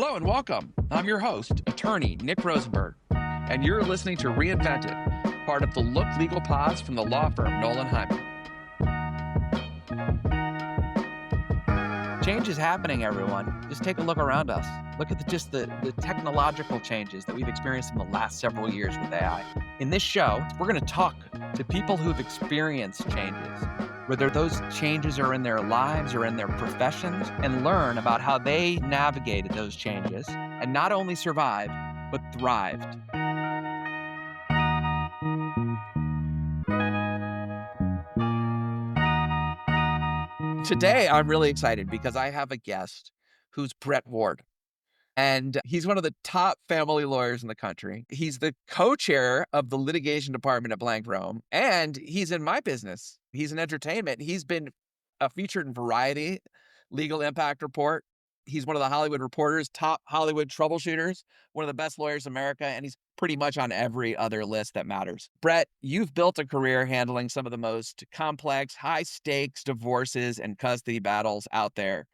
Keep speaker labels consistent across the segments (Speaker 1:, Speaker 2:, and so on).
Speaker 1: Hello and welcome. I'm your host, attorney Nick Rosenberg, and you're listening to Reinvented, part of the LOOK.Legal Pods from the law firm Nolan Heimann. Change is happening, everyone. Just take a look around us. Look at the technological changes that we've experienced in the last several years with AI. In this show, we're going to talk to people who've experienced changes, whether those changes are in their lives or in their professions, and learn about how they navigated those changes and not only survived, but thrived. Today, I'm really excited because I have a guest who's Brett Ward. And he's one of the top family lawyers in the country. He's the co-chair of the litigation department at Blank Rome, and he's in my business. He's in entertainment. He's been featured in Variety, Legal Impact Report. He's one of the Hollywood Reporter's top Hollywood troubleshooters, one of the best lawyers in America, and he's pretty much on every other list that matters. Brett, you've built a career handling some of the most complex, high-stakes divorces and custody battles out there.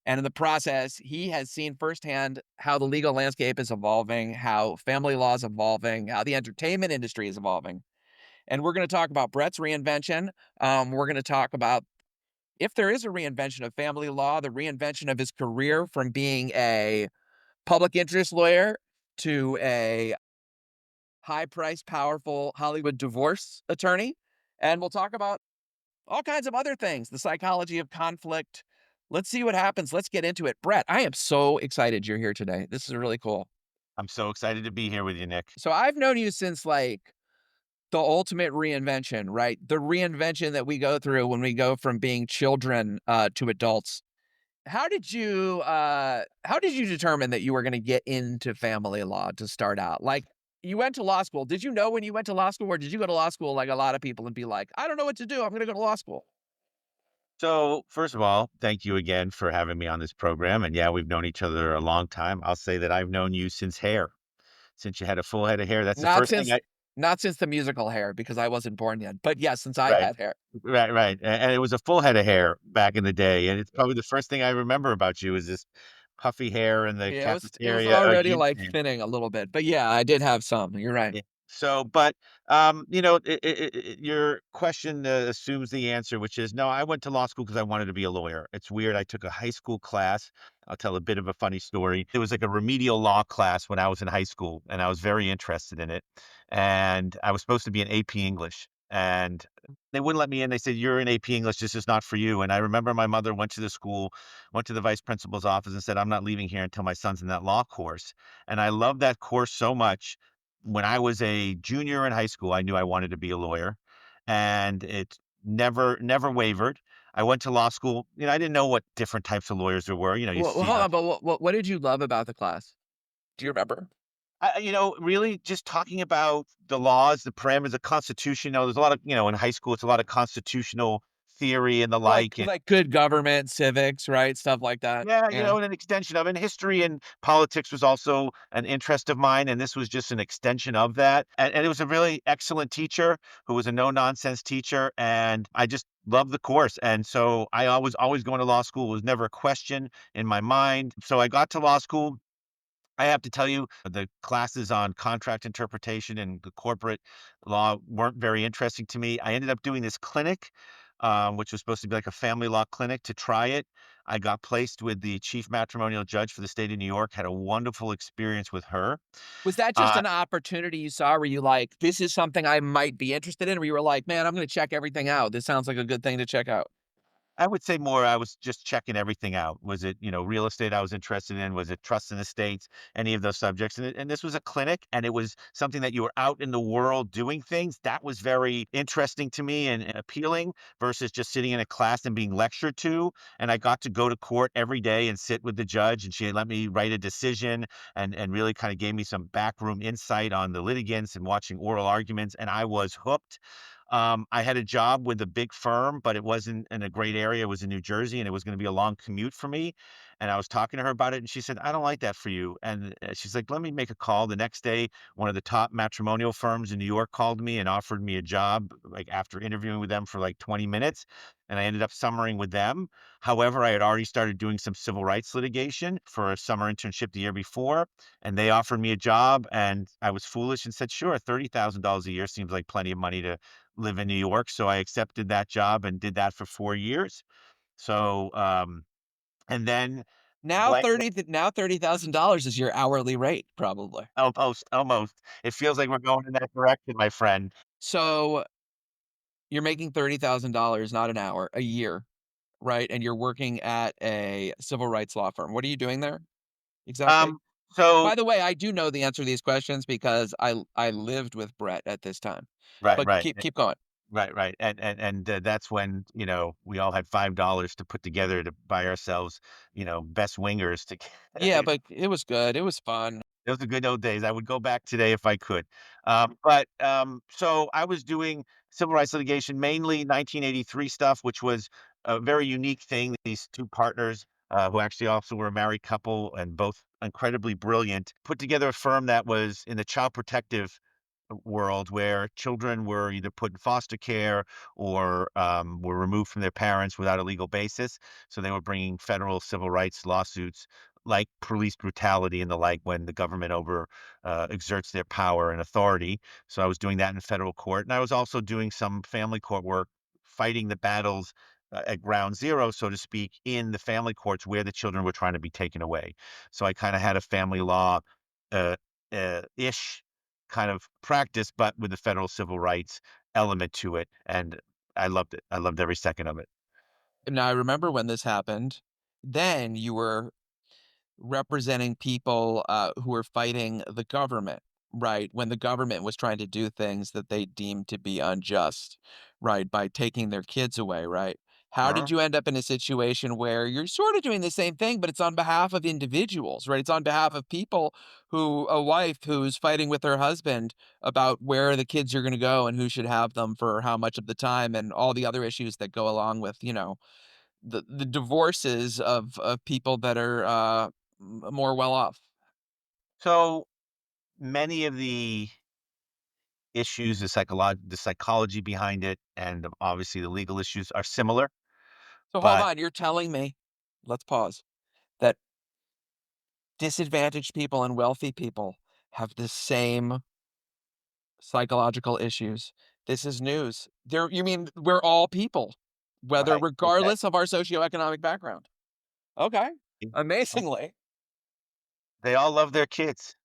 Speaker 1: And in the process, he has seen firsthand how the legal landscape is evolving, how family law is evolving, how the entertainment industry is evolving. And we're going to talk about Brett's reinvention. We're going to talk about if there is a reinvention of family law, the reinvention of his career from being a public interest lawyer to a high-priced, powerful Hollywood divorce attorney. And we'll talk about all kinds of other things, the psychology of conflict. Let's see what happens. Let's get into it. Brett, I am so excited you're here today. This is really cool.
Speaker 2: I'm so excited to be here with you, Nick.
Speaker 1: So I've known you since like the ultimate reinvention, right? The reinvention that we go through when we go from being children to adults. How did you determine that you were going to get into family law to start out? Like, you went to law school. Did you know when you went to law school, or did you go to law school like a lot of people and be like, I don't know what to do, I'm going to go to law school?
Speaker 2: So, first of all, thank you again for having me on this program. And yeah, we've known each other a long time. I'll say that I've known you since hair, since you had a full head of hair. That's the
Speaker 1: Not
Speaker 2: first thing
Speaker 1: since not since the musical Hair, because I wasn't born yet. But yes, since I
Speaker 2: right,
Speaker 1: had hair.
Speaker 2: right. And it was a full head of hair back in the day. And it's probably the first thing I remember about you is this puffy hair in the
Speaker 1: Yeah, it was
Speaker 2: cafeteria
Speaker 1: already
Speaker 2: again.
Speaker 1: like thinning a little bit. But yeah, I did have some. You're right.
Speaker 2: Yeah. So, but your question assumes the answer, which is no. I went to law school because I wanted to be a lawyer. It's weird. I took a high school class. I'll tell a bit of a funny story. It was like a remedial law class when I was in high school, and I was very interested in it. And I was supposed to be an AP English, and they wouldn't let me in. They said, "You're in AP English. This is not for you." And I remember my mother went to the school, went to the vice principal's office, and said, "I'm not leaving here until my son's in that law course." And I loved that course so much. When I was a junior in high school, I knew I wanted to be a lawyer, and it never wavered. I went to law school. I didn't know what different types of lawyers there were. You
Speaker 1: Well,
Speaker 2: see
Speaker 1: hold
Speaker 2: how
Speaker 1: on. But what did you love about the class? Do you remember?
Speaker 2: really just talking about the laws, the parameters, the Constitution. There's a lot of, in high school, it's a lot of constitutional theory and the
Speaker 1: Like
Speaker 2: like. And
Speaker 1: like good government, civics, right? Stuff like that.
Speaker 2: yeah,
Speaker 1: Yeah.
Speaker 2: and an extension of it. And history and politics was also an interest of mine. And this was just an extension of that. And it was a really excellent teacher who was a no nonsense teacher. And I just loved the course. And so I was always going to law school. It was never a question in my mind. So I got to law school. I have to tell you, the classes on contract interpretation and the corporate law weren't very interesting to me. I ended up doing this clinic, which was supposed to be like a family law clinic to try it. I got placed with the chief matrimonial judge for the state of New York, had a wonderful experience with her.
Speaker 1: Was that just
Speaker 2: Uh,
Speaker 1: an opportunity you saw? Were you like, this is something I might be interested in? Or you were like, man, I'm going to check everything out. This sounds like a good thing to check out.
Speaker 2: I would say more I was just checking everything out. Was it, real estate I was interested in? Was it trust in estates? Any of those subjects? And this was a clinic, and it was something that you were out in the world doing things. That was very interesting to me and appealing versus just sitting in a class and being lectured to. And I got to go to court every day and sit with the judge, and she had let me write a decision and really kind of gave me some backroom insight on the litigants and watching oral arguments. And I was hooked. I had a job with a big firm, but it wasn't in a great area. It was in New Jersey, and it was going to be a long commute for me. And I was talking to her about it, and she said, "I don't like that for you." And she's like, "Let me make a call." The next day, one of the top matrimonial firms in New York called me and offered me a job, like after interviewing with them for like 20 minutes. and I ended up summering with them. However, I had already started doing some civil rights litigation for a summer internship the year before, and they offered me a job, and I was foolish and said, "Sure, $30,000 a year seems like plenty of money to live in New York." So I accepted that job and did that for 4 years. So, and then
Speaker 1: Now
Speaker 2: blank
Speaker 1: 30,000 dollars is your hourly rate, probably.
Speaker 2: almost. It feels like we're going in that direction, my friend.
Speaker 1: So you're making $30,000 not an hour, a year, right? And you're working at a civil rights law firm. What are you doing there exactly?
Speaker 2: Um, so
Speaker 1: By the way, I do know the answer to these questions because I lived with Brett at this time.
Speaker 2: right,
Speaker 1: But
Speaker 2: right.
Speaker 1: keep going.
Speaker 2: Right, right, and that's when, we all had $5 to put together to buy ourselves, best wingers to
Speaker 1: Yeah,
Speaker 2: get.
Speaker 1: but it was good. It was fun.
Speaker 2: Those are good old days. I would go back today if I could. So I was doing civil rights litigation, mainly 1983 stuff, which was a very unique thing. These two partners, who actually also were a married couple and both incredibly brilliant, put together a firm that was in the child protective world where children were either put in foster care or were removed from their parents without a legal basis. So they were bringing federal civil rights lawsuits like police brutality and the like when the government over exerts their power and authority. So I was doing that in federal court, and I was also doing some family court work, fighting the battles at ground zero, so to speak, in the family courts where the children were trying to be taken away. So I kind of had a family law uh, ish kind of practice, but with the federal civil rights element to it, and I loved it. I loved every second of it.
Speaker 1: Now I remember when this happened. Then you were representing people, who were fighting the government, right? When the government was trying to do things that they deemed to be unjust, right? By taking their kids away, right? How did
Speaker 2: Uh-huh.
Speaker 1: you end up in a situation where you're sort of doing the same thing, but it's on behalf of individuals, right? It's on behalf of people a wife who's fighting with her husband about where the kids are going to go and who should have them for how much of the time and all the other issues that go along with, the divorces of people that are more well off.
Speaker 2: So many of the issues, the psychology behind it, and obviously the legal issues are similar,
Speaker 1: So hold
Speaker 2: but
Speaker 1: on, you're telling me, let's pause, that disadvantaged people and wealthy people have the same psychological issues. This is news. You mean we're all people, whether
Speaker 2: right, okay.
Speaker 1: regardless of our socioeconomic background. Okay. Amazingly.
Speaker 2: They all love their kids.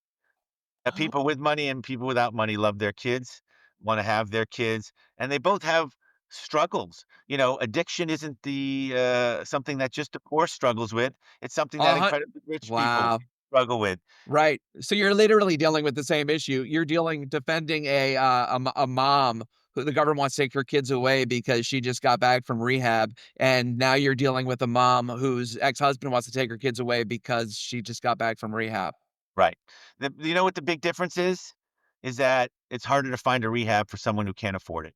Speaker 2: People with money and people without money love their kids, want to have their kids, and they both have struggles. Addiction isn't the something that just the poor struggles with. It's something that
Speaker 1: Uh huh.
Speaker 2: incredibly rich people
Speaker 1: Wow.
Speaker 2: struggle with.
Speaker 1: Right. So you're literally dealing with the same issue. You're defending a mom who the government wants to take her kids away because she just got back from rehab, and now you're dealing with a mom whose ex-husband wants to take her kids away because she just got back from rehab.
Speaker 2: Right. You know what the big difference is? Is that it's harder to find a rehab for someone who can't afford it.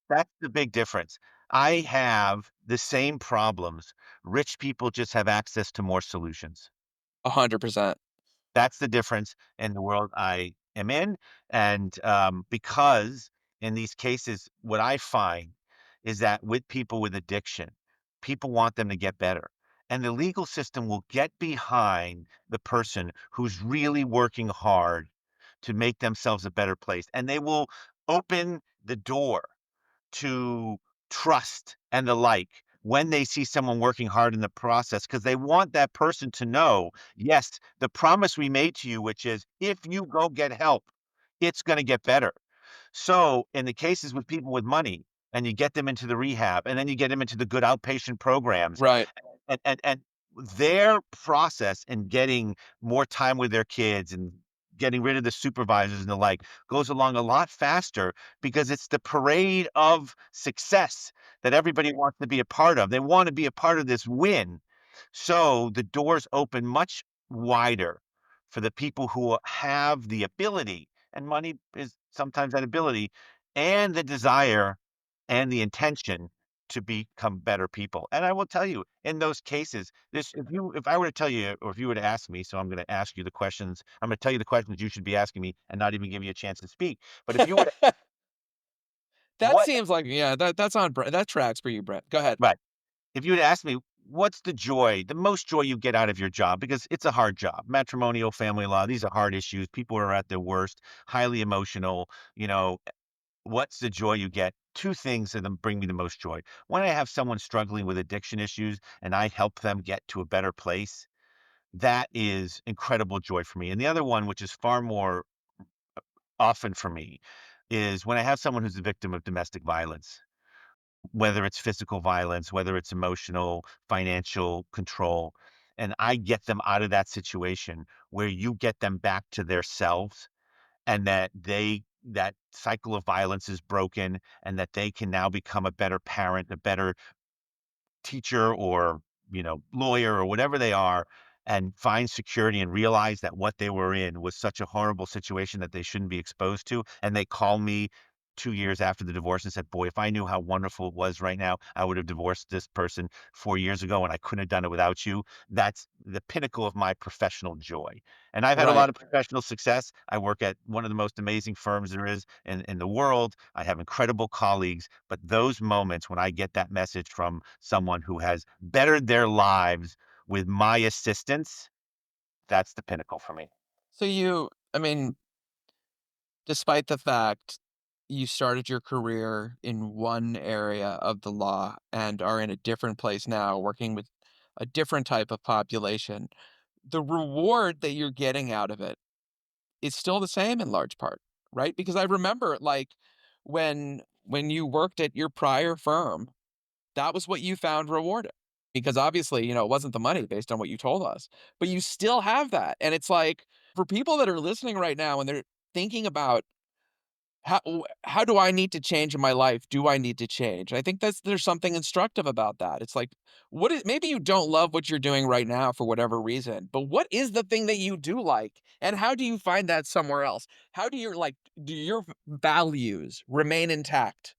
Speaker 2: That's the big difference. I have the same problems. Rich people just have access to more solutions.
Speaker 1: 100%.
Speaker 2: That's the difference in the world I am in. And because in these cases, what I find is that with people with addiction, people want them to get better. And the legal system will get behind the person who's really working hard to make themselves a better place. And they will open the door to trust and the like when they see someone working hard in the process because they want that person to know, yes, the promise we made to you, which is if you go get help, it's going to get better. So in the cases with people with money, and you get them into the rehab, and then you get them into the good outpatient programs,
Speaker 1: Right.
Speaker 2: and their process in getting more time with their kids and getting rid of the supervisors and the like goes along a lot faster because it's the parade of success that everybody wants to be a part of. They want to be a part of this win. So the doors open much wider for the people who have the ability, and money is sometimes that ability, and the desire and the intention to become better people. And I will tell you, in those cases, this if I were to tell you, or if you were to ask me, so I'm going to ask you the questions. I'm going to tell you the questions you should be asking me, and not even give you a chance to speak. But if you were to
Speaker 1: That
Speaker 2: What
Speaker 1: seems like, yeah, that's on that tracks for you, Brett. Go ahead.
Speaker 2: Right. If you had asked me, what's the most joy you get out of your job? Because it's a hard job. Matrimonial, family law, these are hard issues. People are at their worst, highly emotional. What's the joy you get? Two things that bring me the most joy. When I have someone struggling with addiction issues and I help them get to a better place, that is incredible joy for me. And the other one, which is far more often for me, is when I have someone who's a victim of domestic violence, whether it's physical violence, whether it's emotional, financial control, and I get them out of that situation where you get them back to their selves and that cycle of violence is broken and that they can now become a better parent, a better teacher or, lawyer or whatever they are, and find security and realize that what they were in was such a horrible situation that they shouldn't be exposed to. And they call me 2 years after the divorce and said, "Boy, if I knew how wonderful it was right now, I would have divorced this person 4 years ago and I couldn't have done it without you." That's the pinnacle of my professional joy. And I've had a
Speaker 1: Right.
Speaker 2: lot of professional success. I work at one of the most amazing firms there is in the world. I have incredible colleagues, but those moments when I get that message from someone who has bettered their lives with my assistance, that's the pinnacle for me.
Speaker 1: So I mean, despite the fact you started your career in one area of the law and are in a different place now, working with a different type of population, the reward that you're getting out of it is still the same in large part, right? Because I remember like when you worked at your prior firm, that was what you found rewarding. Because obviously, it wasn't the money based on what you told us, but you still have that. And it's like for people that are listening right now and they're thinking about how do I need to change in my life? Do I need to change? I think there's something instructive about that. It's like, what is maybe you don't love what you're doing right now for whatever reason, but what is the thing that you do like? And how do you find that somewhere else? How do your values remain intact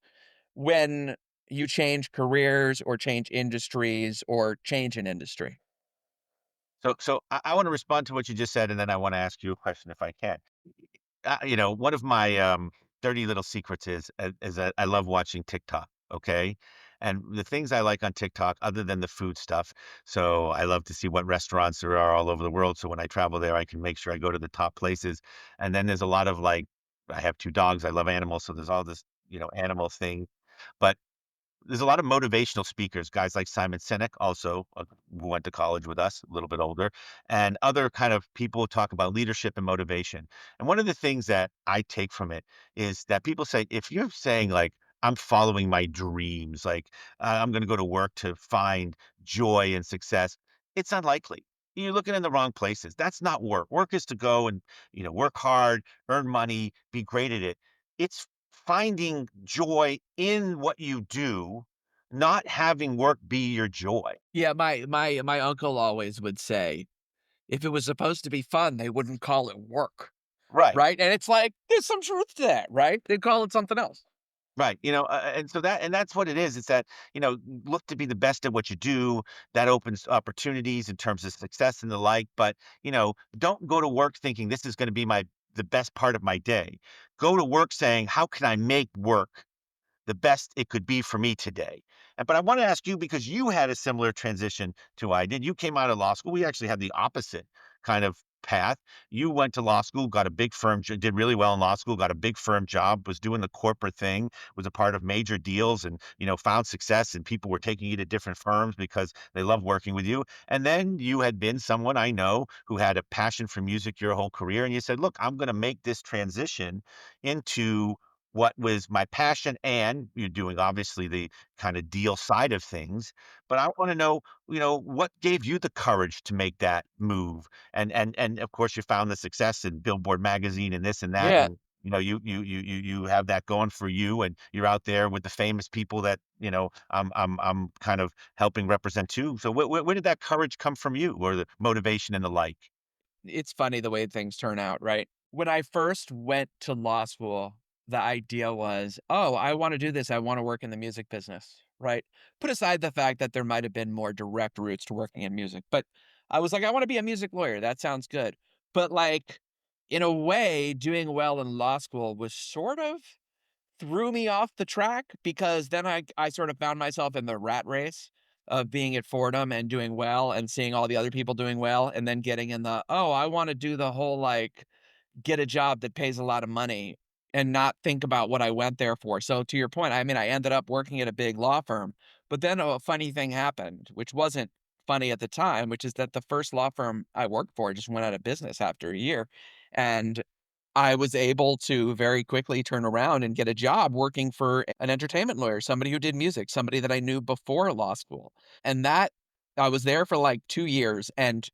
Speaker 1: when you change careers or change industries or change an industry?
Speaker 2: So I want to respond to what you just said, and then I want to ask you a question if I can. One of my dirty little secrets is that I love watching TikTok. Okay. And the things I like on TikTok, other than the food stuff, so I love to see what restaurants there are all over the world. So when I travel there, I can make sure I go to the top places. And then there's a lot of like, I have two dogs. I love animals. So there's all this, animal thing. But there's a lot of motivational speakers, guys like Simon Sinek, also who went to college with us, a little bit older, and other kind of people talk about leadership and motivation. And one of the things that I take from it is that people say, if you're saying like, I'm following my dreams, like I'm going to go to work to find joy and success, it's unlikely. You're looking in the wrong places. That's not work. Work is to go and, work hard, earn money, be great at it. It's finding joy in what you do, not having work be your joy.
Speaker 1: Yeah, my uncle always would say, if it was supposed to be fun, they wouldn't call it work.
Speaker 2: Right.
Speaker 1: Right? And it's like, there's some truth to that, right? They call it something else.
Speaker 2: Right. And that's what it is. It's that, look to be the best at what you do. That opens opportunities in terms of success and the like. But, don't go to work thinking this is going to be the best part of my day. Go to work saying, how can I make work the best it could be for me today? But I want to ask you, because you had a similar transition to I did. You came out of law school. We actually had the opposite kind of path. You went to law school, got a big firm, did really well in law school, got a big firm job, was doing the corporate thing, was a part of major deals, and found success. And people were taking you to different firms because they love working with you. And then you had been someone I know who had a passion for music your whole career, and you said, "Look, I'm going to make this transition into what was my passion." And you're doing obviously the kind of deal side of things, but I want to know, what gave you the courage to make that move? And of course you found the success in Billboard magazine and this and that,
Speaker 1: Yeah,
Speaker 2: and you have that going for you, and you're out there with the famous people that I'm kind of helping represent too. So where did that courage come from, you, or the motivation and the like?
Speaker 1: it's funny the way things turn out, right? When I first went to law school, the idea was, oh, I want to do this. I want to work in the music business, right? Put aside the fact that there might have been more direct routes to working in music, but I was like, I want to be a music lawyer. That sounds good. But like, in a way, doing well in law school was sort of threw me off the track because then I sort of found myself in the rat race of being at Fordham and doing well and seeing all the other people doing well and then getting in the, "Oh, I wanna do the whole, like, get a job that pays a lot of money and not think about what I went there for." So to your point, I mean, I ended up working at a big law firm, but then a funny thing happened, which wasn't funny at the time, which is that the first law firm I worked for just went out of business after a year, and I was able to very quickly turn around and get a job working for an entertainment lawyer, somebody who did music, somebody that I knew before law school. And that I was there for like 2 years, and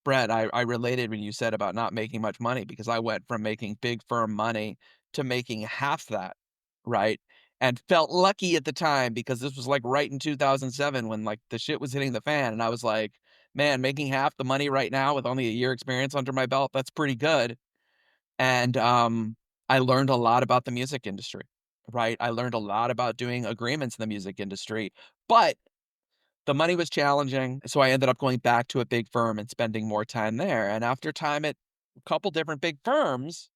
Speaker 1: Brett, I related when you said about not making much money because I went from making big firm money to making half that, right? And felt lucky at the time because this was, like, right in 2007 when, like, the shit was hitting the fan, and I was like, "Man, making half the money right now with only a year experience under my belt, that's pretty good." And, I learned a lot about the music industry, right? I learned a lot about doing agreements in the music industry, but the money was challenging, so I ended up going back to a big firm and spending more time there, and after time at a couple different big firms,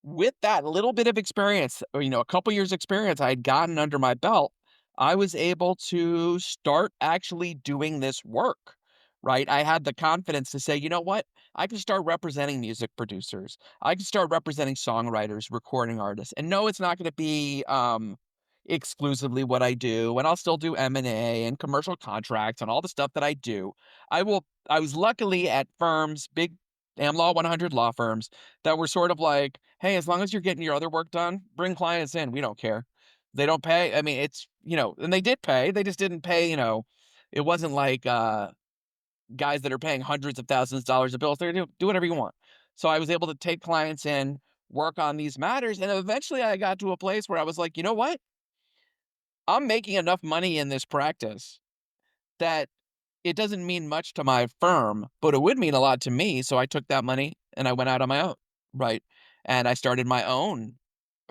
Speaker 1: with that little bit of experience, or, a couple years experience I had gotten under my belt, I was able to start actually doing this work, right? I had the confidence to say, "You know what? I can start representing music producers. I can start representing songwriters, recording artists. And no, it's not gonna be, exclusively what I do, and I'll still do M&A and commercial contracts and all the stuff that I do. I was luckily at firms, big Am Law 100 law firms that were sort of like, "Hey, as long as you're getting your other work done, bring clients in, we don't care." They don't pay, I mean, it's and they did pay, they just didn't pay, it wasn't like, guys that are paying hundreds of thousands of dollars of bills, they're do whatever you want. So I was able to take clients in, work on these matters, and eventually I got to a place where I was like, "You know what? I'm making enough money in this practice that it doesn't mean much to my firm, but it would mean a lot to me." So I took that money and I went out on my own, right? And I started my own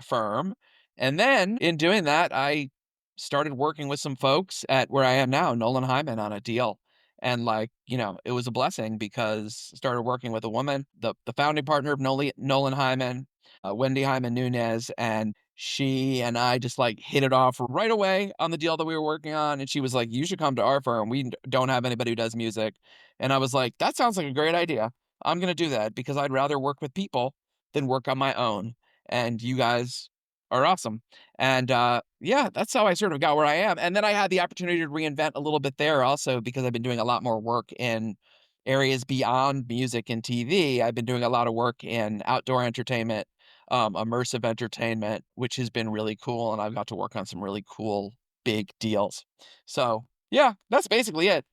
Speaker 1: firm. And then in doing that, I started working with some folks at where I am now, Nolan Heimann, on a deal. And like, it was a blessing because I started working with a woman, the founding partner of Nolan Heimann, Wendy Hyman Nunez, and she and I just like hit it off right away on the deal that we were working on. And she was like, "You should come to our firm. We don't have anybody who does music." And I was like, "That sounds like a great idea. I'm going to do that because I'd rather work with people than work on my own. And you guys are awesome." And yeah, that's how I sort of got where I am. And then I had the opportunity to reinvent a little bit there also because I've been doing a lot more work in areas beyond music and TV. I've been doing a lot of work in outdoor entertainment, immersive entertainment, which has been really cool. And I've got to work on some really cool big deals. So yeah, that's basically it.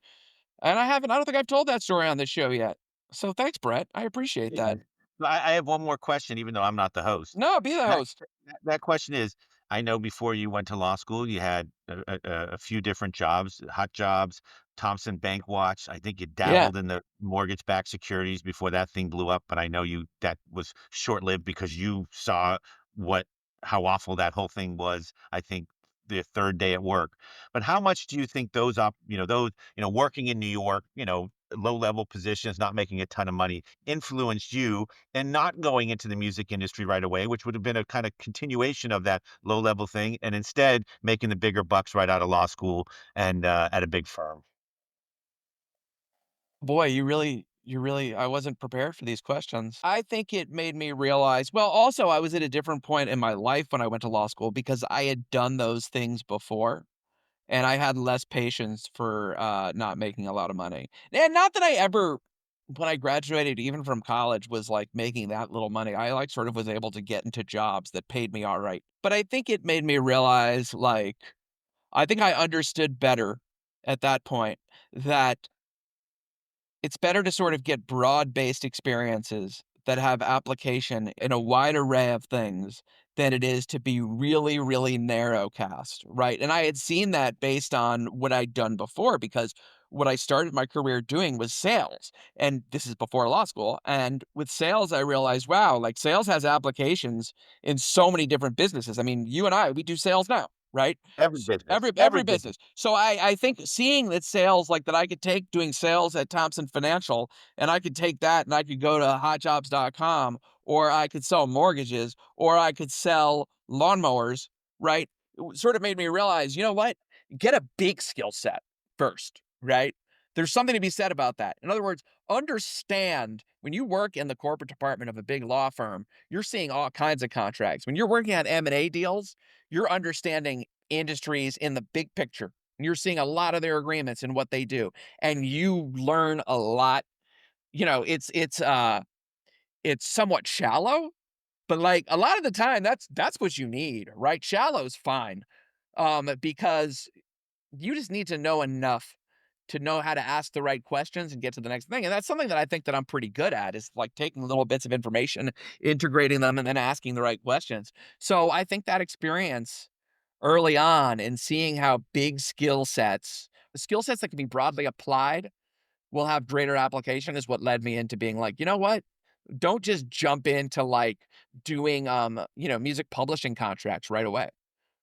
Speaker 1: And I don't think I've told that story on this show yet. So thanks, Brett. I appreciate
Speaker 2: Yeah.
Speaker 1: that.
Speaker 2: So I have one more question, even though I'm not the host.
Speaker 1: No, be the
Speaker 2: That
Speaker 1: host.
Speaker 2: that question is, I know before you went to law school, you had a few different jobs, hot jobs, Thompson Bank Watch. I think you
Speaker 1: Yeah.
Speaker 2: dabbled in the mortgage-backed securities before that thing blew up, but I know that was short-lived because you saw what how awful that whole thing was, I think, the 3rd day at work. But how much do you think working in New York, low-level positions, not making a ton of money, influenced you and not going into the music industry right away, which would have been a kind of continuation of that low level thing, and instead making the bigger bucks right out of law school and at a big firm?
Speaker 1: Boy, I wasn't prepared for these questions. I think it made me realize, well, also I was at a different point in my life when I went to law school because I had done those things before and I had less patience for not making a lot of money. And not that I ever when I graduated even from college was like making that little money. I like sort of was able to get into jobs that paid me all right. But I think it made me realize like I think I understood better at that point that it's better to sort of get broad-based experiences that have application in a wide array of things than it is to be really, really narrow cast, right? And I had seen that based on what I'd done before because what I started my career doing was sales. And this is before law school. And with sales, I realized, wow, like sales has applications in so many different businesses. I mean, you and I, we do sales now, right?
Speaker 2: Every business,
Speaker 1: Every
Speaker 2: every business.
Speaker 1: business. So I think seeing that sales like that I could take doing sales at Thompson Financial and I could take that and I could go to hotjobs.com or I could sell mortgages, or I could sell lawnmowers, right? It sort of made me realize, you know what? Get a big skill set first, right? There's something to be said about that. In other words, understand when you work in the corporate department of a big law firm, you're seeing all kinds of contracts. When you're working on M&A deals, you're understanding industries in the big picture. And you're seeing a lot of their agreements and what they do. And you learn a lot. You know, it's somewhat shallow, but like a lot of the time that's what you need, right? Shallow's fine. Because you just need to know enough to know how to ask the right questions and get to the next thing. And that's something that I think that I'm pretty good at is like taking little bits of information, integrating them, and then asking the right questions. So I think that experience early on and seeing how big skill sets that can be broadly applied will have greater application is what led me into being like, you know what? Don't just jump into like doing music publishing contracts right away.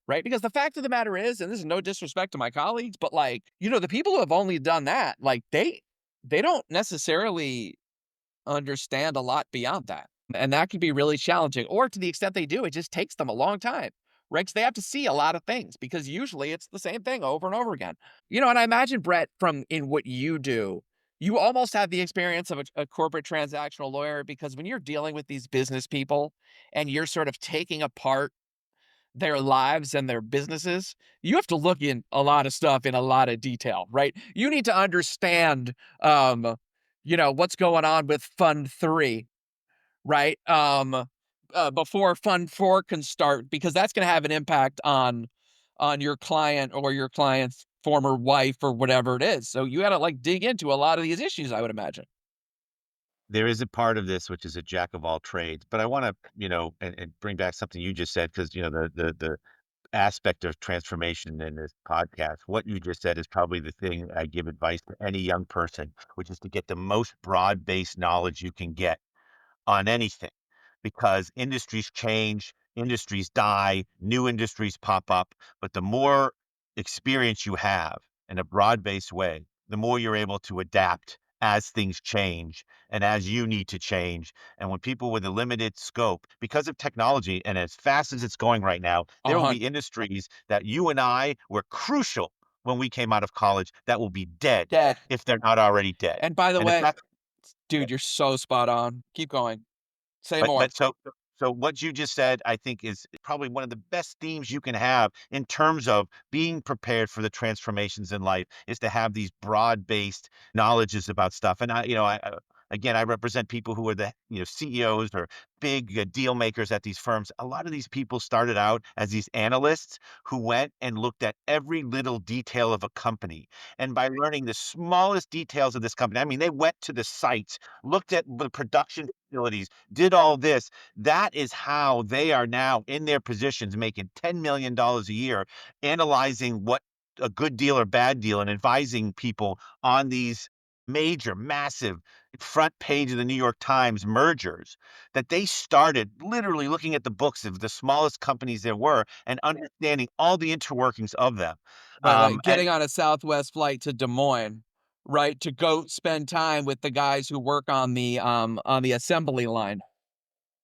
Speaker 1: Right? Because the fact of the matter is, and this is no disrespect to my colleagues, but like, the people who have only done that, like they don't necessarily understand a lot beyond that. And that can be really challenging. Or to the extent they do, it just takes them a long time. Right? 'Cause they have to see a lot of things because usually it's the same thing over and over again. And I imagine, Brett, from in what you do, you almost have the experience of a corporate transactional lawyer because when you're dealing with these business people and you're sort of taking apart their lives and their businesses, you have to look in a lot of stuff in a lot of detail, right? You need to understand, what's going on with Fund 3, right? Before Fund 4 can start, because that's going to have an impact on your client or your client's former wife or whatever it is. So you got to like dig into a lot of these issues, I would imagine.
Speaker 2: There is a part of this which is a jack of all trades, but I want to, and bring back something you just said because the aspect of transformation in this podcast. What you just said is probably the thing I give advice to any young person, which is to get the most broad-based knowledge you can get on anything because industries change, industries die, new industries pop up. But the more experience you have in a broad based way, the more you're able to adapt as things change and as you need to change. And when people with a limited scope, because of technology and as fast as it's going right now, there will
Speaker 1: Uh-huh.
Speaker 2: be industries that you and I were crucial when we came out of college that will be dead
Speaker 1: Dad.
Speaker 2: if they're not already dead.
Speaker 1: And by the
Speaker 2: And if
Speaker 1: way,
Speaker 2: that's
Speaker 1: dude, you're so spot on. Keep going. Say
Speaker 2: But
Speaker 1: more.
Speaker 2: so what you just said, I think, is probably one of the best themes you can have in terms of being prepared for the transformations in life is to have these broad-based knowledges about stuff. And again, I represent people who are the CEOs or big deal makers at these firms. A lot of these people started out as these analysts who went and looked at every little detail of a company. And by learning the smallest details of this company, I mean, they went to the sites, looked at the production facilities, did all this. That is how they are now in their positions making $10 million a year, analyzing what a good deal or bad deal and advising people on these major, massive front page of the New York Times mergers that they started literally looking at the books of the smallest companies there were and understanding all the interworkings of them.
Speaker 1: By like
Speaker 2: And
Speaker 1: getting on a Southwest flight to Des Moines, right, to go spend time with the guys who work on the assembly line.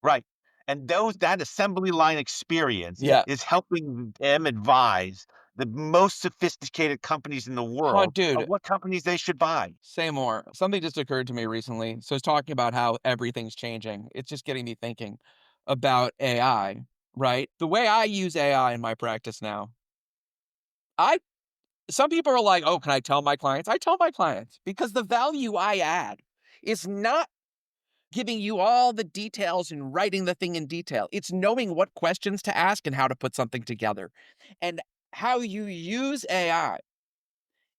Speaker 2: right. And that assembly line experience
Speaker 1: Yeah.
Speaker 2: is helping them advise the most sophisticated companies in the
Speaker 1: Oh,
Speaker 2: world of
Speaker 1: dude,
Speaker 2: what companies they should buy.
Speaker 1: say more. Something just occurred to me recently. So I was talking about how everything's changing. It's just getting me thinking about AI, right? The way I use AI in my practice now, I some people are like, "Oh, can I tell my clients?" I tell my clients because the value I add is not giving you all the details and writing the thing in detail. It's knowing what questions to ask and how to put something together. And how you use AI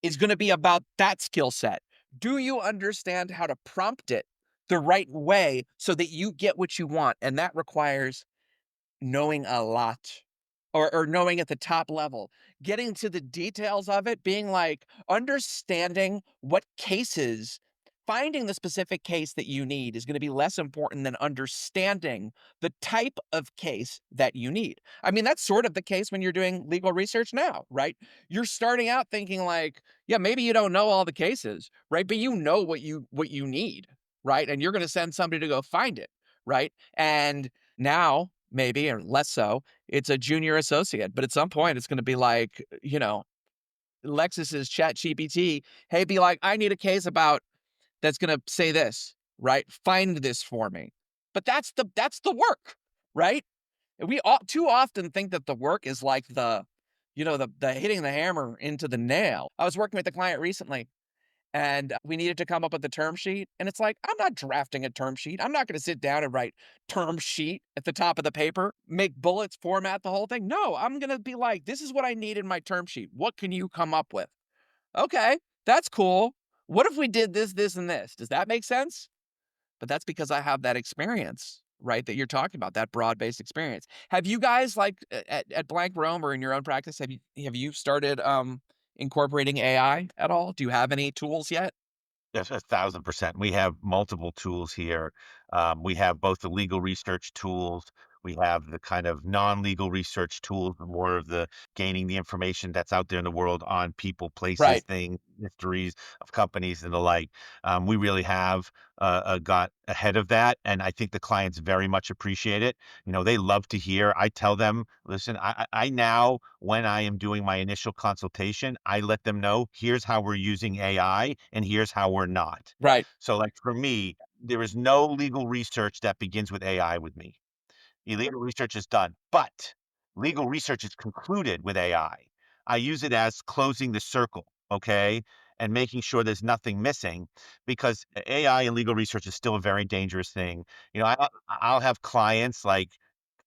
Speaker 1: is going to be about that skill set. Do you understand how to prompt it the right way so that you get what you want? And that requires knowing a lot or knowing at the top level, getting to the details of it, being like understanding what cases, finding the specific case that you need is going to be less important than understanding the type of case that you need. I mean, that's sort of the case when you're doing legal research now, right? You're starting out thinking like, yeah, maybe you don't know all the cases, right? But you know what you need, right? And you're going to send somebody to go find it, right? And now, maybe, or less so, it's a junior associate. But at some point, it's going to be like, Lexus's Chat GPT. Hey, be like, I need a case about that's going to say this, right? Find this for me. But that's the work, right? We all, too often think that the work is like the hitting the hammer into the nail. I was working with a client recently, and we needed to come up with a term sheet. And it's like, I'm not drafting a term sheet. I'm not going to sit down and write term sheet at the top of the paper, make bullets, format the whole thing. No, I'm going to be like, this is what I need in my term sheet. What can you come up with? Okay, that's cool. What if we did this, this, and this? Does that make sense? But that's because I have that experience, right? That you're talking about, that broad-based experience. Have you guys, like, at Blank Rome or in your own practice, have you started incorporating AI at all? Do you have any tools yet?
Speaker 2: Yes, 1,000%. We have multiple tools here. We have both the legal research tools. We have the kind of non-legal research tools, more of the gaining the information that's out there in the world on people, places,
Speaker 1: Right,
Speaker 2: things, histories of companies and the like. We really have got ahead of that, and I think the clients very much appreciate it. They love to hear. I tell them, listen, I now, when I am doing my initial consultation, I let them know, here's how we're using AI and here's how we're not.
Speaker 1: right,
Speaker 2: So, like for me, there is no legal research that begins with AI with me. Legal research is done, but legal research is concluded with AI. I use it as closing the circle, okay? And making sure there's nothing missing, because AI and legal research is still a very dangerous thing. I'll have clients like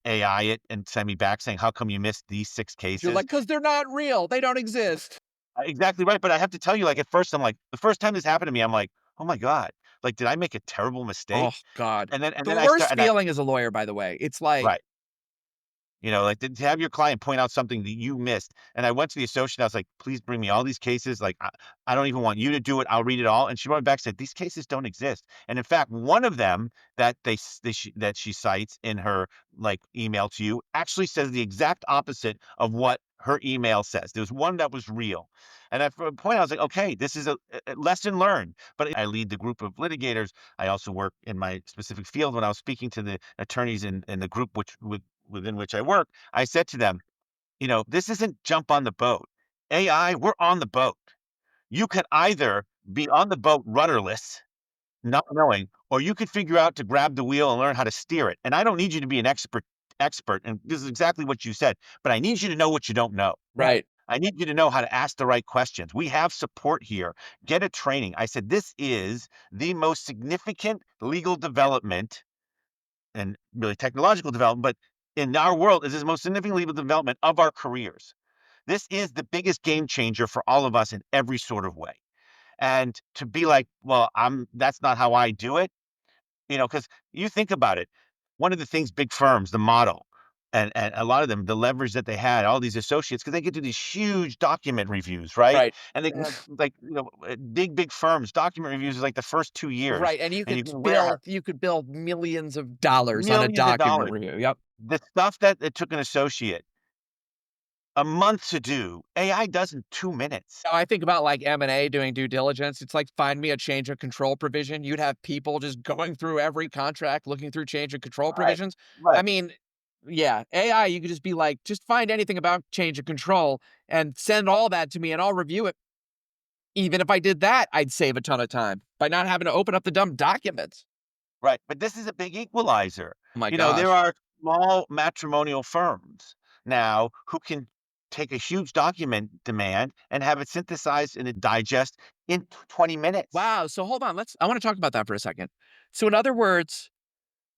Speaker 2: AI it and send me back saying, "How come you missed these 6
Speaker 1: you're
Speaker 2: cases?"
Speaker 1: like, because 'cause they're not real, they don't exist.
Speaker 2: Exactly right, but I have to tell you, like, at first, I'm like the first time this happened to me, I'm like, "Oh my god, like, did I make a terrible
Speaker 1: Oh,
Speaker 2: mistake?"
Speaker 1: god.
Speaker 2: And then
Speaker 1: The
Speaker 2: I start
Speaker 1: worst
Speaker 2: and I
Speaker 1: feeling as a lawyer, by the way, it's like,
Speaker 2: right. Like to have your client point out something that you missed. And I went to the associate. I was like, please bring me all these cases. Like, I don't even want you to do it. I'll read it all. And she wrote back and said, these cases don't exist. And in fact, one of them that that she cites in her like email to you actually says the exact opposite of what her email says. There was one that was real. And at a point, I was like, okay, this is a lesson learned. But I lead the group of litigators. I also work in my specific field. When I was speaking to the attorneys in the group within which I work, I said to them, this isn't jump on the boat. AI, we're on the boat. You could either be on the boat rudderless, not knowing, or you could figure out to grab the wheel and learn how to steer it. And I don't need you to be an expert. And this is exactly what you said, but I need you to know what you don't know.
Speaker 1: right.
Speaker 2: I need you to know how to ask the right questions. We have support here. Get a training. I said, this is the most significant legal development and really technological development, but in our world, is the most significant legal development of our careers. This is the biggest game changer for all of us in every sort of way. And to be like, well, that's not how I do it, because you think about it. One of the things big firms, the model, and a lot of them, the leverage that they had, all these associates, because they could do these huge document reviews, right?
Speaker 1: Right.
Speaker 2: And they can have like, big firms, document reviews is like the first 2 years,
Speaker 1: Right, and you
Speaker 2: and you
Speaker 1: could
Speaker 2: can wear
Speaker 1: build you could build millions of dollars on a
Speaker 2: millions of
Speaker 1: document
Speaker 2: dollars.
Speaker 1: review. Yep.
Speaker 2: The stuff that it took an associate a month to do, AI does in 2 minutes.
Speaker 1: I think about, like, M&A doing due diligence. It's like, find me a change of control provision. You'd have people just going through every contract, looking through change of control
Speaker 2: Right,
Speaker 1: provisions. I
Speaker 2: right,
Speaker 1: mean, yeah, AI, you could just be like, "Just find anything about change of control and send all that to me, and I'll review it." Even if I did that, I'd save a ton of time by not having to open up the dumb documents.
Speaker 2: right, but this is a big equalizer.
Speaker 1: Oh my
Speaker 2: There
Speaker 1: gosh.
Speaker 2: are small matrimonial firms now who can take a huge document demand and have it synthesized and it digest in 20 minutes.
Speaker 1: Wow, so hold on, I wanna talk about that for a second. So in other words,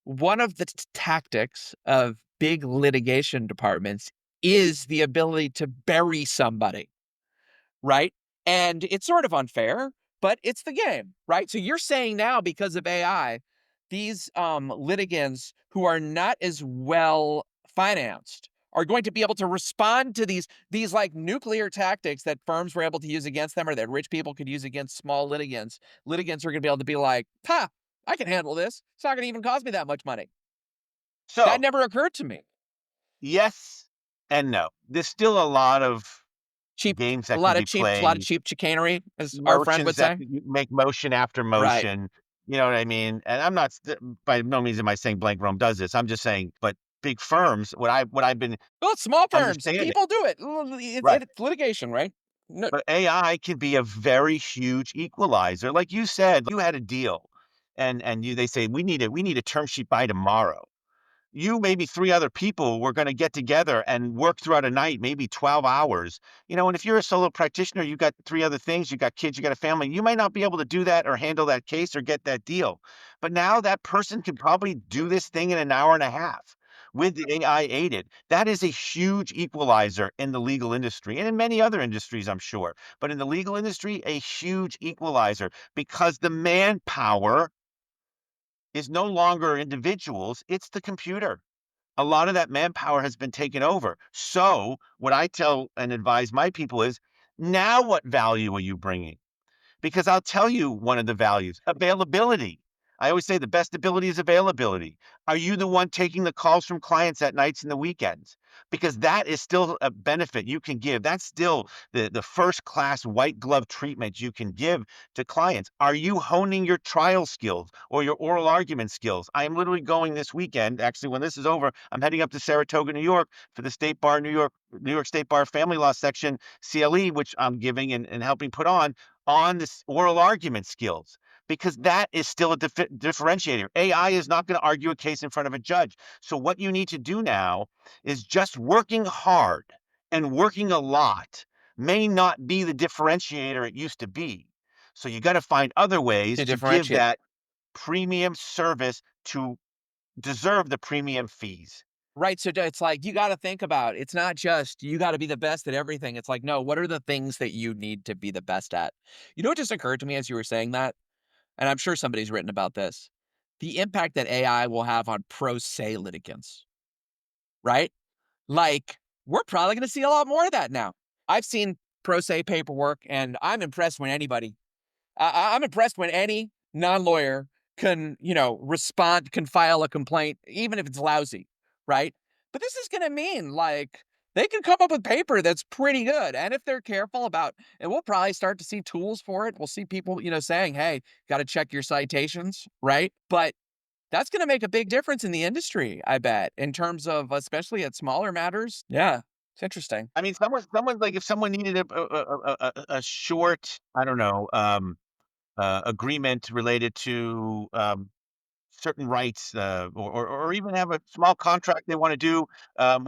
Speaker 1: one of the tactics of big litigation departments is the ability to bury somebody, right? And it's sort of unfair, but it's the game, right? So you're saying now, because of AI, these litigants who are not as well financed are going to be able to respond to these like nuclear tactics that firms were able to use against them, or that rich people could use against small litigants. Litigants are going to be able to be like, "Ha, I can handle this. It's not going to even cost me that much money." That
Speaker 2: So,
Speaker 1: never occurred to me.
Speaker 2: yes and no. There's still a lot of
Speaker 1: Cheap,
Speaker 2: games
Speaker 1: a
Speaker 2: that can
Speaker 1: lot of
Speaker 2: be
Speaker 1: cheap, a lot of
Speaker 2: played,
Speaker 1: cheap chicanery, as our friend
Speaker 2: motions
Speaker 1: would
Speaker 2: that
Speaker 1: say.
Speaker 2: you make motion after
Speaker 1: Right.
Speaker 2: motion. You know what I mean? And I'm not by no means am I saying Blank Rome does this. I'm just saying, but big firms, what I've been
Speaker 1: Well, it's small firms,
Speaker 2: understanding,
Speaker 1: people do it.
Speaker 2: right?
Speaker 1: It's litigation, right? No,
Speaker 2: But AI can be a very huge equalizer. Like you said, you had a deal, and they say we need a term sheet by tomorrow. You maybe three other people were going to get together and work throughout a night, maybe 12 hours. And if you're a solo practitioner, you got three other things, you got kids, you got a family, you might not be able to do that or handle that case or get that deal. But now that person can probably do this thing in an hour and a half with the AI aided. That is a huge equalizer in the legal industry and in many other industries, I'm sure. But in the legal industry, a huge equalizer because the manpower is no longer individuals, it's the computer. A lot of that manpower has been taken over. So, what I tell and advise my people is, now what value are you bringing? Because I'll tell you one of the values, availability. I always say the best ability is availability. Are you the one taking the calls from clients at nights and the weekends? Because that is still a benefit you can give. That's still the first class white glove treatment you can give to clients. Are you honing your trial skills or your oral argument skills? I am literally going this weekend. Actually, when this is over, I'm heading up to Saratoga, New York for the State Bar, New York State Bar Family Law Section CLE, which I'm giving and helping put on this oral argument skills because that is still a differentiator. AI is not going to argue a case in front of a judge. So what you need to do now is just working hard and working a lot may not be the differentiator it used to be. So you got to find other ways
Speaker 1: to
Speaker 2: to give
Speaker 1: differentiate.
Speaker 2: that premium service to deserve the premium fees.
Speaker 1: Right, so it's like, you gotta think about, it's not just, you gotta be the best at everything. It's like, no, what are the things that you need to be the best at? You know what just occurred to me as you were saying that? And I'm sure somebody's written about this. The impact that AI will have on pro se litigants, right? Like, we're probably gonna see a lot more of that now. I've seen pro se paperwork, and I'm impressed when anybody I'm impressed when any non-lawyer can, respond, can file a complaint, even if it's lousy, right? But this is gonna mean, like, they can come up with paper that's pretty good, and if they're careful about, and we'll probably start to see tools for it. We'll see people, saying, "Hey, gotta check your citations," right? But that's gonna make a big difference in the industry, I bet, in terms of, especially at smaller matters. Yeah, it's interesting.
Speaker 2: I mean, someone like if someone needed a short, I don't know, agreement related to certain rights, or even have a small contract they want to do or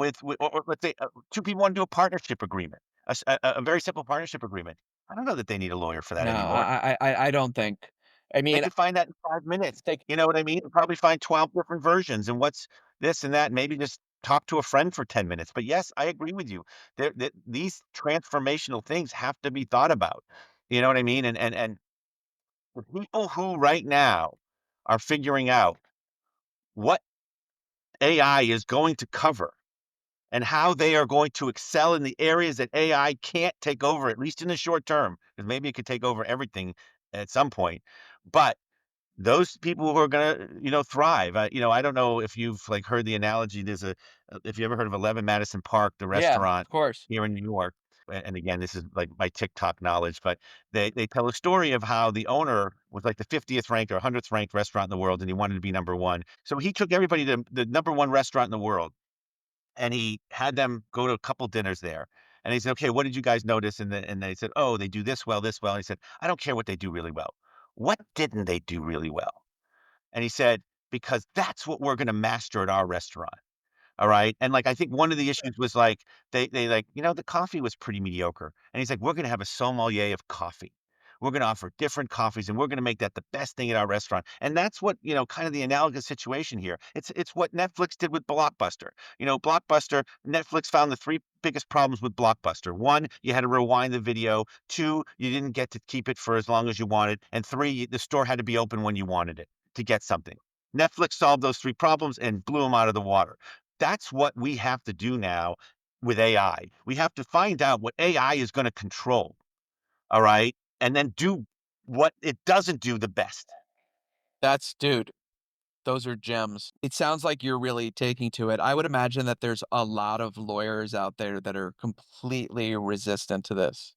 Speaker 2: let's say two people want to do a partnership agreement, a very simple partnership agreement. I don't know that they need a lawyer for that
Speaker 1: No,
Speaker 2: anymore.
Speaker 1: I don't think. I
Speaker 2: They
Speaker 1: mean,
Speaker 2: could find that in 5 minutes.
Speaker 1: they
Speaker 2: You know what I mean? And probably find 12 different versions and what's this and that. Maybe just talk to a friend for 10 minutes. But yes, I agree with you. These transformational things have to be thought about. You know what I mean? And the people who right now are figuring out what AI is going to cover and how they are going to excel in the areas that AI can't take over, at least in the short term, because maybe it could take over everything at some point. But those people who are gonna, thrive. I don't know if you've like heard the analogy. If you ever heard of 11 Madison Park, the
Speaker 1: yeah,
Speaker 2: restaurant
Speaker 1: of course.
Speaker 2: here in New York. And again, this is like my TikTok knowledge, but they tell a story of how the owner was like the 50th ranked or 100th ranked restaurant in the world, and he wanted to be number one. So he took everybody to the number one restaurant in the world, and he had them go to a couple dinners there. And he said, "Okay, what did you guys notice?" And they said, "Oh, they do this well, this well." And he said, "I don't care what they do really well. What didn't they do really well?" And he said, "Because that's what we're gonna master at our restaurant." All right. And like I think one of the issues was like they like, the coffee was pretty mediocre. And he's like, we're gonna have a sommelier of coffee. We're gonna offer different coffees and we're gonna make that the best thing at our restaurant. And that's what, kind of the analogous situation here. It's what Netflix did with Blockbuster. Blockbuster, Netflix found the three biggest problems with Blockbuster. One, you had to rewind the video. Two, you didn't get to keep it for as long as you wanted. And three, the store had to be open when you wanted it to get something. Netflix solved those three problems and blew them out of the water. That's what we have to do now with AI. We have to find out what AI is going to control, all right? And then do what it doesn't do the best.
Speaker 1: Dude, those are gems. It sounds like you're really taking to it. I would imagine that there's a lot of lawyers out there that are completely resistant to this.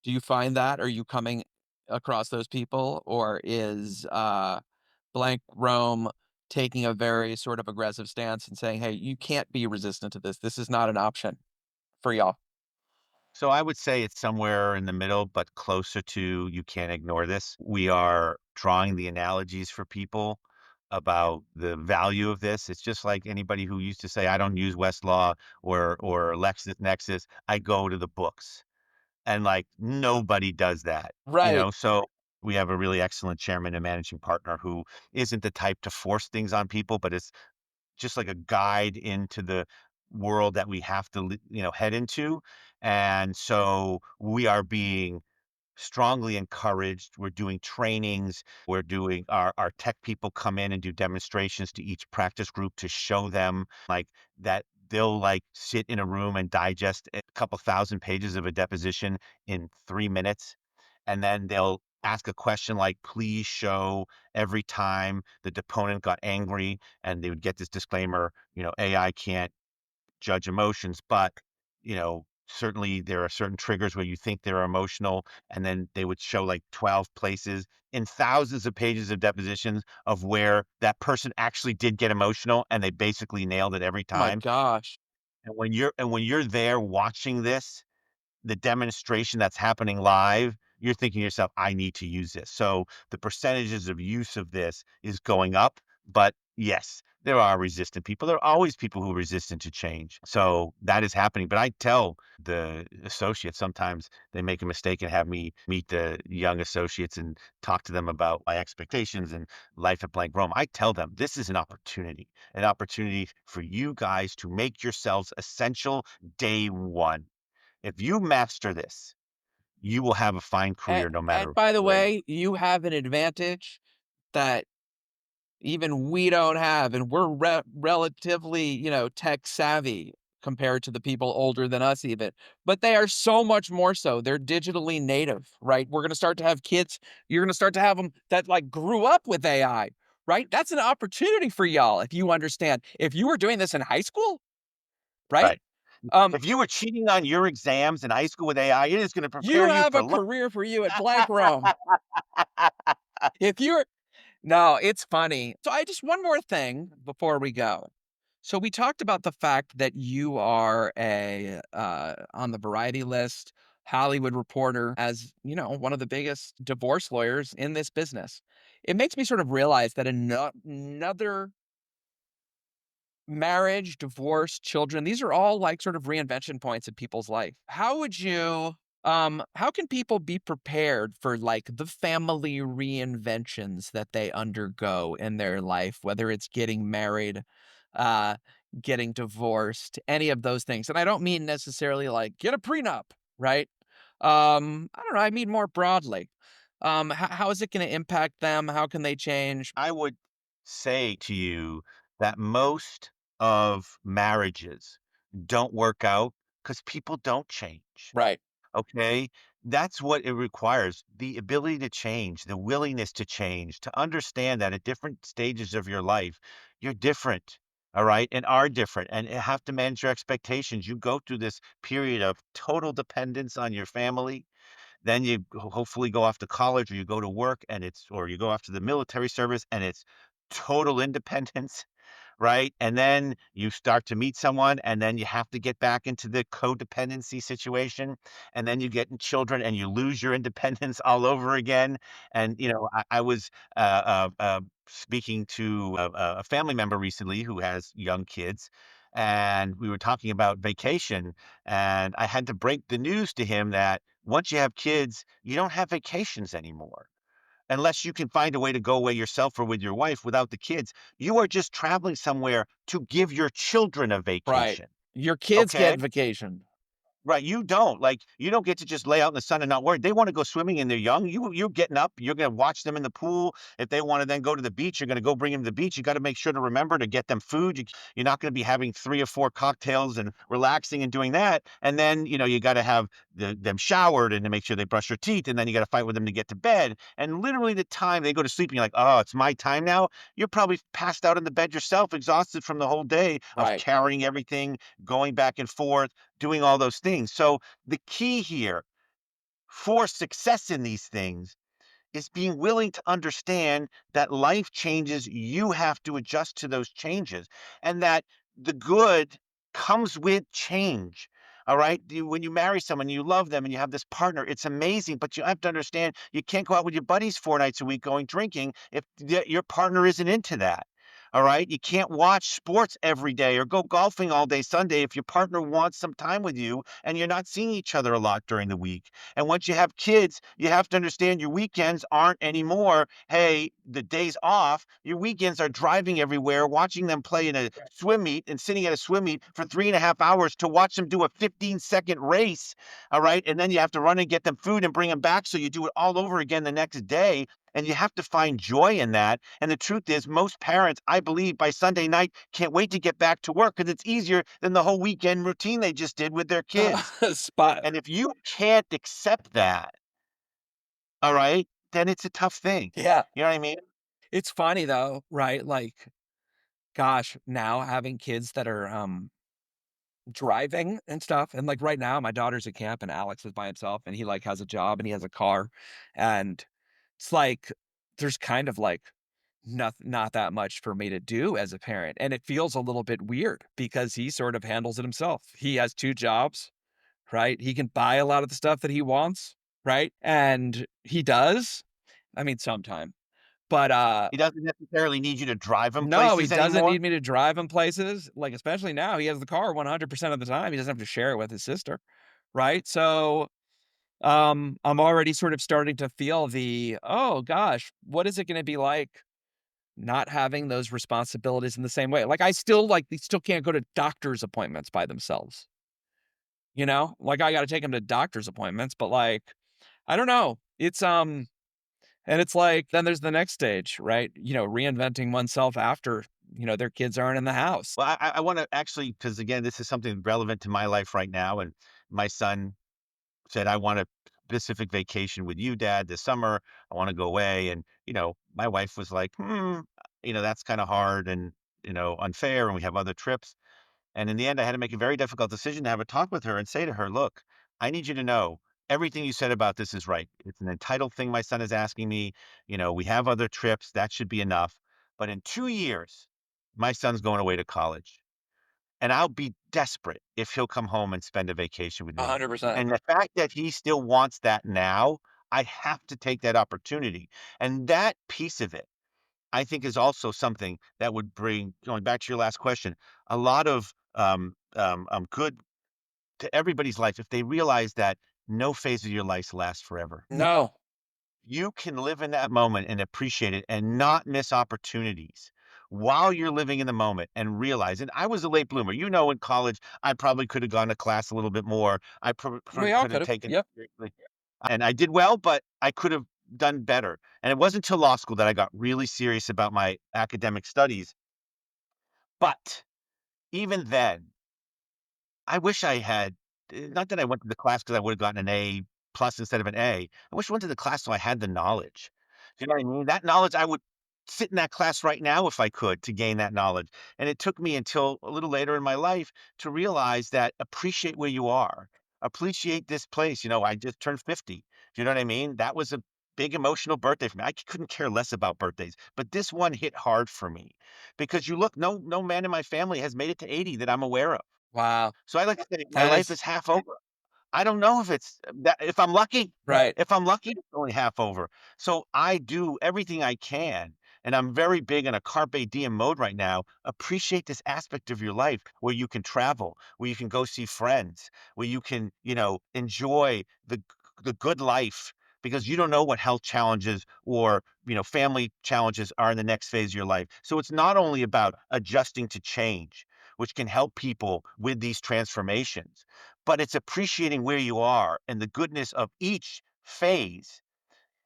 Speaker 1: Do you find that? Are you coming? across those people, or is Blank Rome taking a very sort of aggressive stance and saying, "Hey, you can't be resistant to this. This is not an option for y'all."
Speaker 2: So I would say it's somewhere in the middle, but closer to you can't ignore this. We are drawing the analogies for people about the value of this. It's just like anybody who used to say, I don't use Westlaw or LexisNexis. I go to the books. And like nobody does that,
Speaker 1: Right.
Speaker 2: So we have a really excellent chairman and managing partner who isn't the type to force things on people, but it's just like a guide into the world that we have to, head into. And so we are being strongly encouraged. We're doing trainings. We're doing our tech people come in and do demonstrations to each practice group to show them like that they'll like sit in a room and digest a couple thousand pages of a deposition in 3 minutes. And then they'll ask a question like, please show every time the deponent got angry. And they would get this disclaimer, AI can't judge emotions, but certainly there are certain triggers where you think they're emotional, and then they would show like 12 places in thousands of pages of depositions of where that person actually did get emotional, and they basically nailed it every
Speaker 1: Oh my
Speaker 2: time.
Speaker 1: gosh.
Speaker 2: And when you're there watching this, the demonstration that's happening live, you're thinking to yourself, I need to use this. So the percentages of use of this is going up. But yes, there are resistant people. There are always people who are resistant to change. So that is happening. But I tell the associates sometimes they make a mistake and have me meet the young associates and talk to them about my expectations and life at Blank Rome. I tell them this is an opportunity for you guys to make yourselves essential day one. If you master this, you will have a fine
Speaker 1: And
Speaker 2: career no
Speaker 1: and
Speaker 2: matter
Speaker 1: by the
Speaker 2: where you.
Speaker 1: way, you have an advantage that even we don't have, and we're relatively, tech savvy compared to the people older than us even, but they are so much more so. They're digitally native, right? We're gonna start to have kids, you're gonna start to have them that, like, grew up with AI, right? That's an opportunity for y'all if you understand. If you were doing this in high school, right?
Speaker 2: Right.
Speaker 1: Um,
Speaker 2: If you were cheating on your exams in high school with AI, it is gonna
Speaker 1: you
Speaker 2: prepare you
Speaker 1: have
Speaker 2: for
Speaker 1: a
Speaker 2: life.
Speaker 1: career for you at Blank Rome. If you're No, it's funny. So I just one more thing before we go. So we talked about the fact that you are a on the Variety list, Hollywood Reporter, as one of the biggest divorce lawyers in this business. It makes me sort of realize that another marriage, divorce, children, these are all like sort of reinvention points in people's life. How can people be prepared for like the family reinventions that they undergo in their life, whether it's getting married, uh, getting divorced, any of those things? And I don't mean necessarily like get a prenup, right? I don't know, I mean more broadly. How is it going to impact them? How can they change?
Speaker 2: I would say to you that most of marriages don't work out because people don't change.
Speaker 1: Right,
Speaker 2: Okay? That's what it requires, the ability to change, the willingness to change, to understand that at different stages of your life, you're different, all right, and are different, and you have to manage your expectations. You go through this period of total dependence on your family, then you hopefully go off to college or you go to work and or you go off to the military service and it's total independence, right? And then you start to meet someone, and then you have to get back into the codependency situation. And then you get in children and you lose your independence all over again. And, I was speaking to a family member recently who has young kids. And we were talking about vacation. And I had to break the news to him that once you have kids, you don't have vacations anymore unless you can find a way to go away yourself or with your wife without the kids. You are just traveling somewhere to give your children a
Speaker 1: right.
Speaker 2: vacation.
Speaker 1: Your kids
Speaker 2: Okay.
Speaker 1: get vacation.
Speaker 2: Right, you don't get to just lay out in the sun and not worry. They wanna go swimming and they're young. You're getting up, you're gonna watch them in the pool. If they wanna then go to the beach, you're gonna go bring them to the beach. You gotta make sure to remember to get them food. You're not gonna be having 3 or 4 cocktails and relaxing and doing that. And then, you gotta have them showered and to make sure they brush their teeth, and then you gotta fight with them to get to bed. And literally the time they go to sleep and you're like, "Oh, it's my time now." You're probably passed out in the bed yourself, exhausted from the whole day of
Speaker 1: Right.
Speaker 2: carrying everything, going back and forth, doing all those things. So the key here for success in these things is being willing to understand that life changes, you have to adjust to those changes, and that the good comes with change. All right. When you marry someone, you love them and you have this partner, it's amazing. But you have to understand you can't go out with your buddies 4 nights a week going drinking if your partner isn't into that. All right. You can't watch sports every day or go golfing all day Sunday if your partner wants some time with you and you're not seeing each other a lot during the week. And once you have kids, you have to understand your weekends aren't anymore, hey, the days off. Your weekends are driving everywhere, watching them play in a swim meet and sitting at a swim meet for 3.5 hours to watch them do a 15-second race. All right. And then you have to run and get them food and bring them back. So you do it all over again the next day. And you have to find joy in that. And the truth is, most parents, I believe, by Sunday night can't wait to get back to work because it's easier than the whole weekend routine they just did with their kids.
Speaker 1: Spot.
Speaker 2: And if you can't accept that, all right, then it's a tough thing.
Speaker 1: Yeah.
Speaker 2: You know what I mean?
Speaker 1: It's funny though, right? Like, gosh, now having kids that are driving and stuff, and like right now my daughter's at camp and Alex is by himself and he like has a job and he has a car, and it's like there's kind of like not that much for me to do as a parent, and it feels a little bit weird because he sort of handles it himself. He has 2 jobs, right? He can buy a lot of the stuff that he wants, right? And he does. I mean, sometime. But,
Speaker 2: He doesn't necessarily need you to drive him
Speaker 1: no, he
Speaker 2: places
Speaker 1: doesn't
Speaker 2: anymore.
Speaker 1: need me to drive him places, like, especially now, he has the car 100% of the time, he doesn't have to share it with his sister, right? So, I'm already sort of starting to feel the, "Oh gosh, what is it gonna be like not having those responsibilities in the same way?" Like, I still, like they still can't go to doctor's appointments by themselves, you know? Like, I gotta take them to doctor's appointments, but, like, I don't know. And it's like, then there's the next stage, right? Reinventing oneself after, their kids aren't in the house.
Speaker 2: Well, I want to actually, because again, this is something relevant to my life right now. And my son said, I want a specific vacation with you, Dad, this summer. I want to go away. And, my wife was like, that's kind of hard and, unfair. And we have other trips. And in the end, I had to make a very difficult decision to have a talk with her and say to her, look, I need you to know everything you said about this is right. It's an entitled thing my son is asking me. We have other trips. That should be enough. But in 2 years, my son's going away to college. And I'll be desperate if he'll come home and spend a vacation with me.
Speaker 1: 100%.
Speaker 2: And the fact that he still wants that now, I have to take that opportunity. And that piece of it, I think is also something that would bring, going back to your last question, a lot of good to everybody's life if they realize that no phase of your life lasts forever.
Speaker 1: No.
Speaker 2: You can live in that moment and appreciate it and not miss opportunities while you're living in the moment and realize. And I was a late bloomer. In college, I probably could have gone to class a little bit more. I
Speaker 1: We all
Speaker 2: could have
Speaker 1: could've.
Speaker 2: taken it
Speaker 1: Yep.
Speaker 2: seriously. And I did well, but I could have done better. And it wasn't until law school that I got really serious about my academic studies. But even then, I wish I had, not that I went to the class because I would have gotten an A plus instead of an A. I wish I went to the class so I had the knowledge. You know what I mean? That knowledge, I would sit in that class right now if I could to gain that knowledge. And it took me until a little later in my life to realize that appreciate where you are. Appreciate this place. I just turned 50. Do you know what I mean? That was a big emotional birthday for me. I couldn't care less about birthdays, but this one hit hard for me because you look, no man in my family has made it to 80 that I'm aware of.
Speaker 1: Wow.
Speaker 2: So I like to say my
Speaker 1: That
Speaker 2: life
Speaker 1: is
Speaker 2: is half over. I don't know if it's that if I'm lucky.
Speaker 1: right.
Speaker 2: If I'm lucky, it's only half over. So I do everything I can, and I'm very big in a carpe diem mode right now. Appreciate this aspect of your life where you can travel, where you can go see friends, where you can, enjoy the good life because you don't know what health challenges or, family challenges are in the next phase of your life. So it's not only about adjusting to change, which can help people with these transformations, but it's appreciating where you are and the goodness of each phase,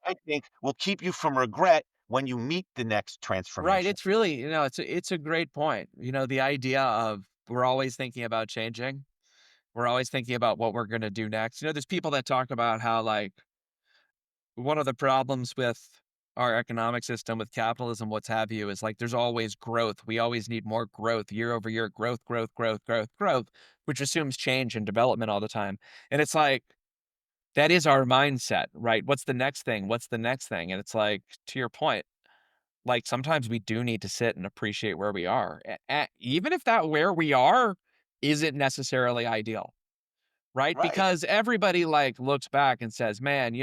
Speaker 2: I think will keep you from regret when you meet the next
Speaker 1: Right,
Speaker 2: transformation.
Speaker 1: it's really it's a great point. The idea of we're always thinking about changing. We're always thinking about what we're gonna do next. There's people that talk about how, like, one of the problems with our economic system, with capitalism, what's have you, is, like, there's always growth. We always need more growth, year over year, growth, growth, growth, growth, growth, which assumes change and development all the time. And it's like That is our mindset, right? What's the next thing? What's the next thing? And it's like, to your point, like sometimes we do need to sit and appreciate where we are, even if that where we are isn't necessarily ideal, right?
Speaker 2: Right.
Speaker 1: Because everybody like looks back and says, man,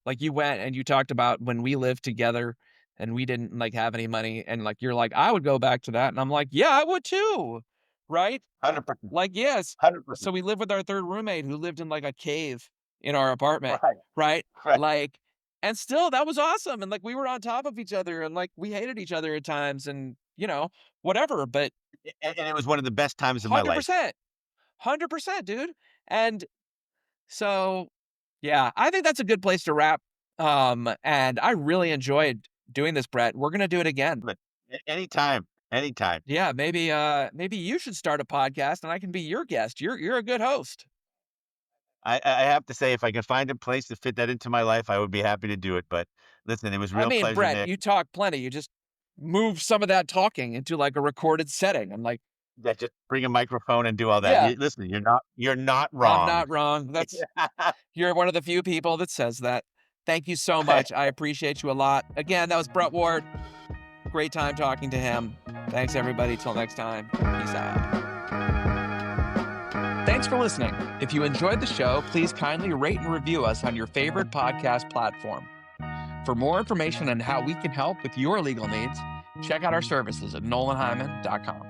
Speaker 1: like you went and you talked about when we lived together and we didn't like have any money. And like, you're like, I would go back to that. And I'm like, yeah, I would too. Right.
Speaker 2: 100%.
Speaker 1: Like, yes.
Speaker 2: 100%.
Speaker 1: So we lived with our third roommate who lived in like a cave in our apartment.
Speaker 2: Right.
Speaker 1: Right.
Speaker 2: Right.
Speaker 1: Like, and still that was awesome. And like, we were on top of each other and like, we hated each other at times and, whatever, but
Speaker 2: And it was one of the best times of my life.
Speaker 1: 100%, 100%, dude. And so, yeah, I think that's a good place to wrap. And I really enjoyed doing this, Brett. We're gonna do it again.
Speaker 2: But anytime, anytime.
Speaker 1: Yeah, maybe you should start a podcast and I can be your guest. You're a good host.
Speaker 2: I have to say, if I can find a place to fit that into my life, I would be happy to do it. But listen, it was a
Speaker 1: I
Speaker 2: real
Speaker 1: mean,
Speaker 2: pleasure,
Speaker 1: Brett,
Speaker 2: Nick.
Speaker 1: you talk plenty. You just move some of that talking into like a recorded setting. I'm like,
Speaker 2: Yeah, just bring a microphone and do all that.
Speaker 1: yeah,
Speaker 2: Listen, you're not
Speaker 1: I'm
Speaker 2: wrong.
Speaker 1: not wrong. You're one of the few people that says that. Thank you so much. I appreciate you a lot. Again, that was Brett Ward. Great time talking to him. Thanks, everybody. Till next time. Peace out. Thanks for listening. If you enjoyed the show, please kindly rate and review us on your favorite podcast platform. For more information on how we can help with your legal needs, check out our services at nolanheimann.com.